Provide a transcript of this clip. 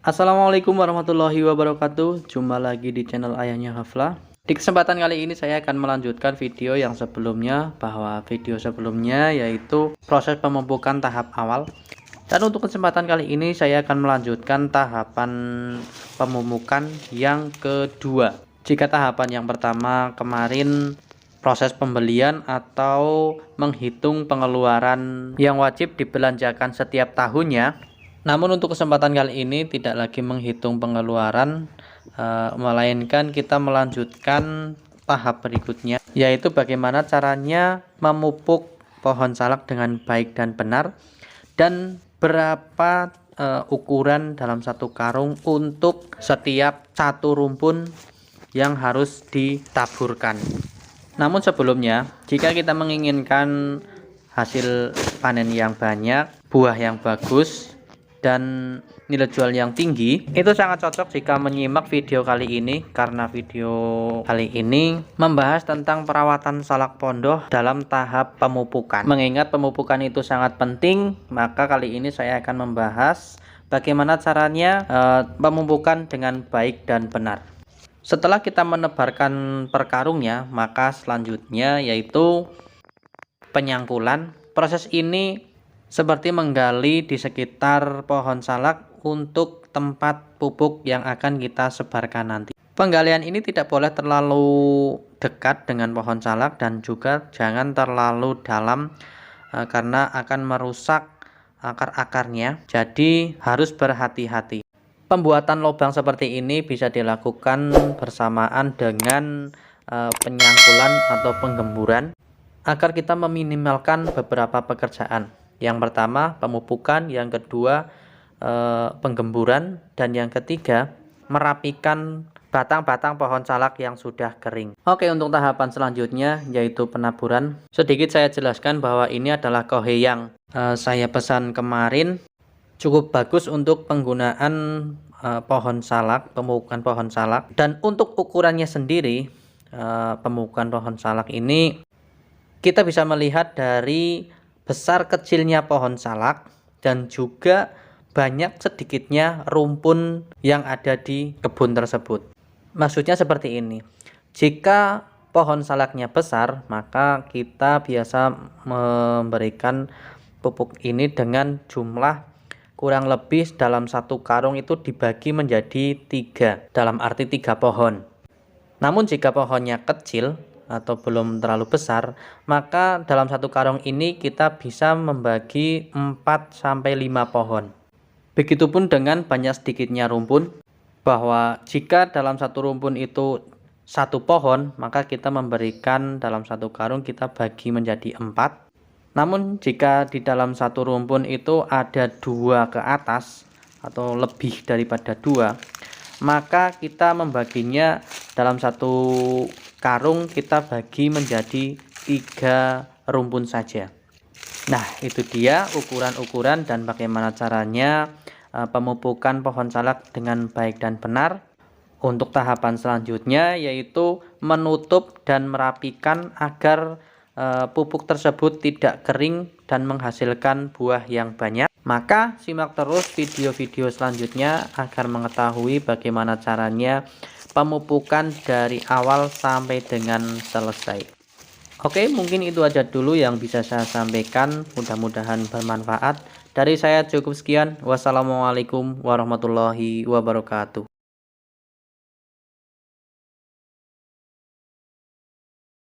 Assalamualaikum warahmatullahi wabarakatuh. Jumpa lagi di channel Ayahnya Hafla. Di kesempatan kali ini saya akan melanjutkan video yang sebelumnya, bahwa video sebelumnya yaitu proses pemupukan tahap awal. Dan untuk kesempatan kali ini saya akan melanjutkan tahapan pemupukan yang kedua. Jika tahapan yang pertama kemarin proses pembelian atau menghitung pengeluaran yang wajib dibelanjakan setiap tahunnya. Namun untuk kesempatan kali ini tidak lagi menghitung pengeluaran, melainkan kita melanjutkan tahap berikutnya, yaitu bagaimana caranya memupuk pohon salak dengan baik dan benar, dan berapa ukuran dalam satu karung untuk setiap satu rumpun yang harus ditaburkan. Namun sebelumnya, jika kita menginginkan hasil panen yang banyak, buah yang bagus, dan nilai jual yang tinggi, itu sangat cocok jika menyimak video kali ini, karena video kali ini membahas tentang perawatan salak pondoh dalam tahap pemupukan. Mengingat pemupukan itu sangat penting, maka kali ini saya akan membahas bagaimana caranya pemupukan dengan baik dan benar. Setelah kita menebarkan per karungnya, maka selanjutnya yaitu penyangkulan. Proses ini seperti menggali di sekitar pohon salak untuk tempat pupuk yang akan kita sebarkan nanti. Penggalian ini tidak boleh terlalu dekat dengan pohon salak dan juga jangan terlalu dalam, karena akan merusak akar-akarnya. Jadi harus berhati-hati. Pembuatan lubang seperti ini bisa dilakukan bersamaan dengan penyangkulan atau penggemburan agar kita meminimalkan beberapa pekerjaan. Yang pertama pemupukan, yang kedua penggemburan, dan yang ketiga merapikan batang-batang pohon salak yang sudah kering. Oke, untuk tahapan selanjutnya yaitu penaburan. Sedikit saya jelaskan bahwa ini adalah kohe yang saya pesan kemarin, cukup bagus untuk penggunaan pohon salak, pemupukan pohon salak. Dan untuk ukurannya sendiri, pemupukan pohon salak ini kita bisa melihat dari besar kecilnya pohon salak dan juga banyak sedikitnya rumpun yang ada di kebun tersebut. Maksudnya seperti ini. Jika pohon salaknya besar, maka kita biasa memberikan pupuk ini dengan jumlah kurang lebih dalam satu karung itu dibagi menjadi 3, dalam arti 3 pohon. Namun jika pohonnya kecil atau belum terlalu besar, maka dalam satu karung ini kita bisa membagi 4-5 pohon. Begitupun dengan banyak sedikitnya rumpun, bahwa jika dalam satu rumpun itu 1 pohon, maka kita memberikan dalam satu karung kita bagi menjadi 4. Namun jika di dalam satu rumpun itu ada 2 ke atas atau lebih daripada 2, maka kita membaginya dalam satu karung kita bagi menjadi 3 rumpun saja. Nah, itu dia ukuran-ukuran dan bagaimana caranya pemupukan pohon salak dengan baik dan benar. Untuk tahapan selanjutnya yaitu menutup dan merapikan agar pupuk tersebut tidak kering dan menghasilkan buah yang banyak. Maka simak terus video-video selanjutnya agar mengetahui bagaimana caranya pemupukan dari awal sampai dengan selesai. Oke, mungkin itu aja dulu yang bisa saya sampaikan. Mudah-mudahan bermanfaat. Dari saya cukup sekian. Wassalamualaikum warahmatullahi wabarakatuh.